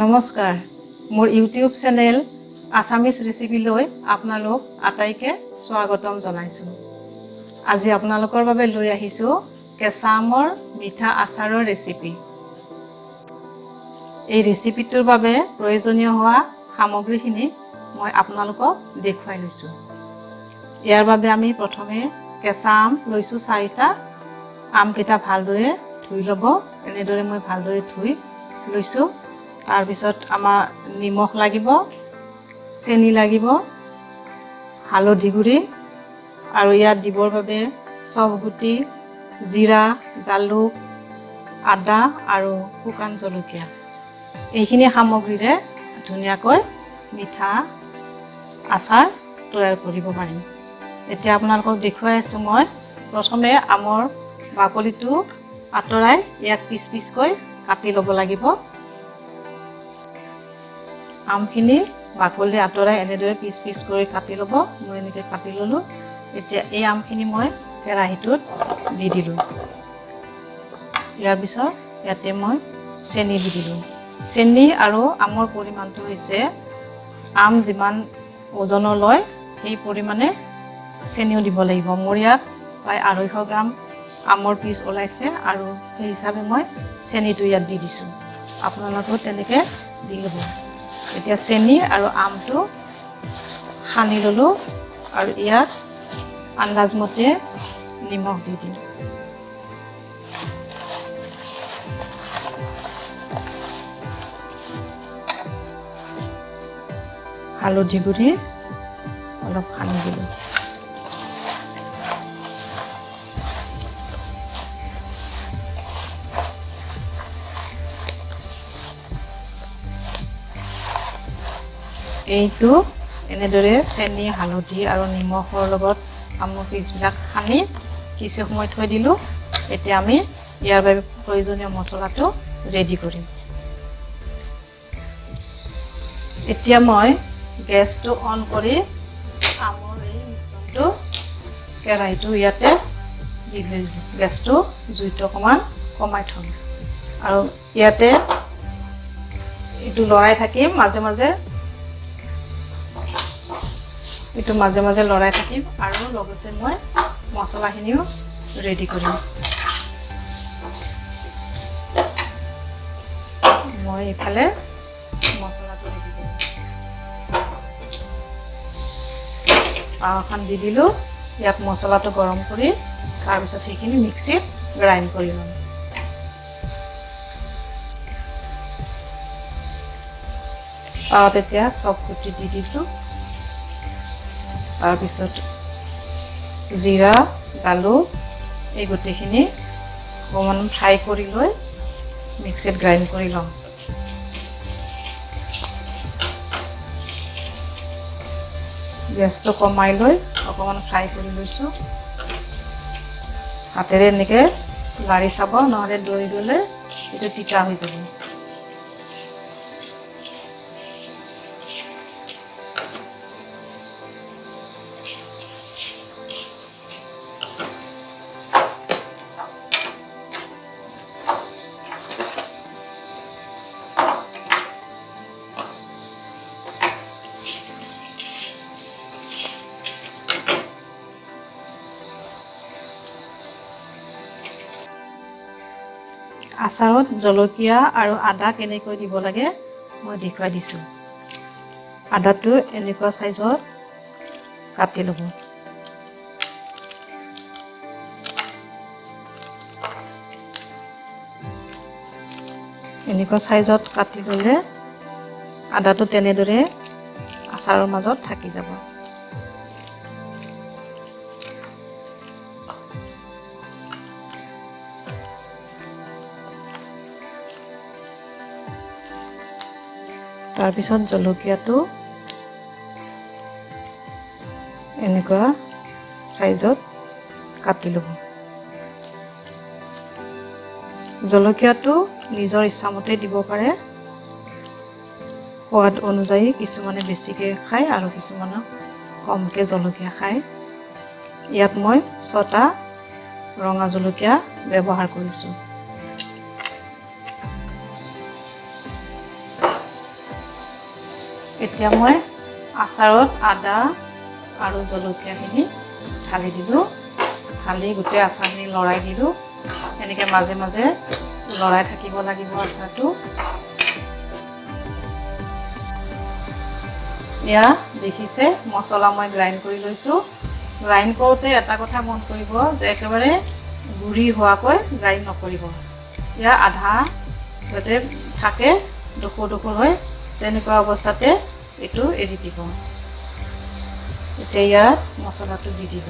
নমস্কাৰ মোৰ YouTube channel Assamese recipe লৈ আপোনালোক আটাইকে স্বাগতম জনাইছো। আজি আপোনালোকৰ বাবে লৈ আহিছো কেঁচা আমৰ মিঠা আচাৰৰ ৰেচিপি। এই ৰেচিপিটোৰ বাবে প্ৰয়োজনীয় হোৱা সামগ্ৰীখিনি মই আপোনালোকক দেখুৱাই লৈছো। ইয়াৰ বাবে আমি প্ৰথমে কেঁচা আম লৈছো 4টা। আমকেইটা ভালদৰে ধুই ল'ব। এনেদৰে মই ভালদৰে ধুই লৈছো। তাৰ পিছত আমাৰ নিমখ লাগিব, চেনি লাগিব, হালধি গুড়ি আৰু ইয়াত দিবৰ বাবে চফ গুটি, জিৰা, জালুক, আদা আৰু শুকান জলকীয়া। এইখিনি সামগ্ৰীৰে ধুনীয়াকৈ মিঠা আচাৰ তৈয়াৰ কৰিব পাৰিম। এতিয়া আপোনালোকক দেখুৱাই আছো মই প্ৰথমে আমৰ বাকলিটো আঁতৰাই ইয়াক পিচ পিচকৈ কাটি ল'ব লাগিব। আমখিনি বাকলি আঁতৰাই এনেদৰে পিচ পিচ কৰি কাটি ল'ব। মই এনেকৈ কাটি ল'লো। এতিয়া এই আমখিনি মই কেৰাহীটোত দি দিলোঁ। ইয়াৰ পিছত ইয়াতে মই চেনি দি দিলোঁ। চেনি আৰু আমৰ পৰিমাণটো হৈছে আম যিমান ওজনৰ লয় সেই পৰিমাণে চেনিও দিব লাগিব। মোৰ ইয়াত প্ৰায় 250 গ্ৰাম আমৰ পিচ ওলাইছে আৰু সেই হিচাপে মই চেনিটো ইয়াত দি দিছোঁ। আপোনালোকেও তেনেকৈ দি ল'ব। এতিয়া চেনি আৰু আমটো সানি ল'লোঁ আৰু ইয়াত আন্দাজমতে নিমখ দি দিম। হালধি গুড়ি অলপ সানি দিলোঁ। এইটো এনেদৰে চেনি, হালধি আৰু নিমখৰ লগত আমৰ পিচবিলাক সানি কিছু সময় থৈ দিলোঁ। এতিয়া আমি ইয়াৰ বাবে প্ৰয়োজনীয় মছলাটো ৰেডি কৰিম। এতিয়া মই গেছটো অন কৰি আমৰ এই মিশ্ৰণটো কেৰাহীটো ইয়াতে দি দিলোঁ। গেছটো জুইটো অকণমান কমাই থ'ম আৰু ইয়াতে এইটো লৰাই থাকিম মাজে মাজে। এইটো মাজে মাজে লৰাই থাকিম আৰু লগতে মই মছলাখিনিও ৰেডি কৰিম। মই ইফালে মছলাটো ৰেডি কৰিম। তাৱাখন দি দিলোঁ। ইয়াত মছলাটো গৰম কৰি তাৰপিছত সেইখিনি মিক্সিত গ্ৰাইণ্ড কৰি ল'ম। তাৱাত এতিয়া চফ গুটি দি দিলোঁ। তাৰপিছত জিৰা, জালুক এই গোটেইখিনি অকণমান ফ্ৰাই কৰি লৈ মিক্সিত গ্ৰাইণ্ড কৰি ল'ম। গেছটো কমাই লৈ অকণমান ফ্ৰাই কৰি লৈছোঁ। হাতেৰে এনেকৈ লাৰি চাব, নহ'লে দৈ গ'লে এইটো তিতা হৈ যাব। আচাৰত জলকীয়া আৰু আদা কেনেকৈ দিব লাগে মই দেখুৱাই দিছোঁ। আদাটো এনেকুৱা চাইজত কাটি ল'ব। এনেকুৱা চাইজত কাটি ল'লে আদাটো তেনেদৰে আচাৰৰ মাজত থাকি যাব। তাৰপিছত জলকীয়াটো এনেকুৱা চাইজত কাটি ল'ব। জলকীয়াটো নিজৰ ইচ্ছামতে দিব পাৰে। সোৱাদ অনুযায়ী কিছুমানে বেছিকৈ খায় আৰু কিছুমানে কমকৈ জলকীয়া খায়। ইয়াত মই 6টা ৰঙা জলকীয়া ব্যৱহাৰ কৰিছোঁ। এতিয়া মই আচাৰত আদা আৰু জলকীয়াখিনি ঢালি দিলোঁ। ঢালি গোটেই আচাৰখিনি লৰাই দিলোঁ। এনেকৈ মাজে মাজে লৰাই থাকিব লাগিব আচাৰটো। এয়া দেখিছে মছলা মই গ্ৰাইণ্ড কৰি লৈছোঁ। গ্ৰাইণ্ড কৰোঁতে এটা কথা মন কৰিব যে একেবাৰে গুড়ি হোৱাকৈ গ্ৰাইণ্ড নকৰিব। এয়া আধা যাতে থাকে ডোখৰ ডোখৰ হৈ, তেনেকুৱা অৱস্থাতে এইটো এৰি দিব। এতিয়া ইয়াত মছলাটো দি দিব।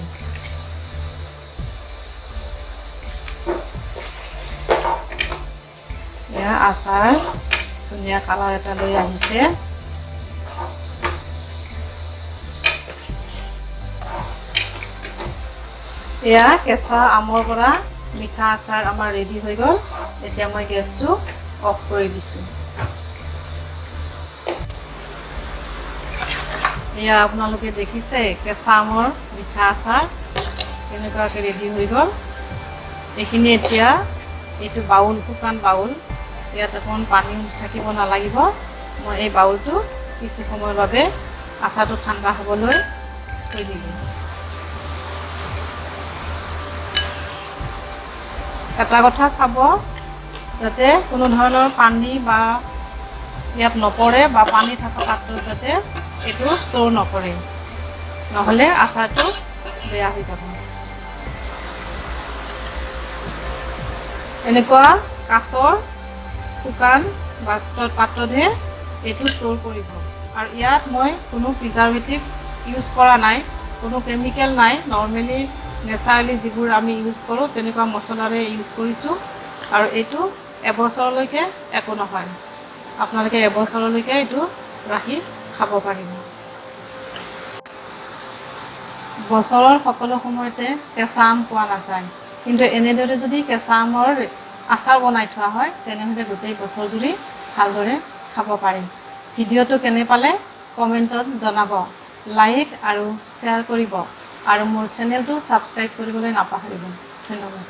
এয়া আচাৰ ধুনীয়া কালাৰ এটা লৈ আহিছে। এয়া কেঁচা আমৰ পৰা মিঠা আচাৰ আমাৰ ৰেডি হৈ গ'ল। এতিয়া মই গেছটো অফ কৰি দিছোঁ। এয়া আপোনালোকে দেখিছে কেঁচা আমৰ মিঠা আচাৰ কেনেকুৱাকৈ ৰেডি হৈ গ'ল। এইখিনি এতিয়া এইটো বাউল, শুকান বাউল, ইয়াত অকণমান পানী থাকিব নালাগিব। মই এই বাউলটো কিছু সময়ৰ বাবে আচাৰটো ঠাণ্ডা হ'বলৈ থৈ দিলোঁ। এটা কথা চাব যাতে কোনো ধৰণৰ পানী বা ইয়াত নপৰে বা পানী থকা পাত্ৰত যাতে এইটো ষ্ট'ৰ নকৰে, নহ'লে আচাৰটো বেয়া হৈ যাব। এনেকুৱা কাঁচৰ শুকান পাত্ৰতহে এইটো ষ্ট'ৰ কৰিব। আৰু ইয়াত মই কোনো প্ৰিজাৰ্ভেটিভ ইউজ কৰা নাই, কোনো কেমিকেল নাই। নৰ্মেলি নেচাৰেলি যিবোৰ আমি ইউজ কৰোঁ তেনেকুৱা মছলাৰে ইউজ কৰিছোঁ। আৰু এইটো এবছৰলৈকে একো নহয়। আপোনালোকে এবছৰলৈকে এইটো ৰাখি খাব পাৰিব। বছৰৰ সকলো সময়তে কেঁচা আম পোৱা নাযায়, কিন্তু এনেদৰে যদি কেঁচা আমৰ আচাৰ বনাই থোৱা হয় তেনেহ'লে গোটেই বছৰ জুৰি ভালদৰে খাব পাৰি। ভিডিঅ'টো কেনে পালে কমেণ্টত জনাব, লাইক আৰু শ্বেয়াৰ কৰিব আৰু মোৰ চেনেলটো ছাবস্ক্ৰাইব কৰিবলৈ নাপাহৰিব। ধন্যবাদ।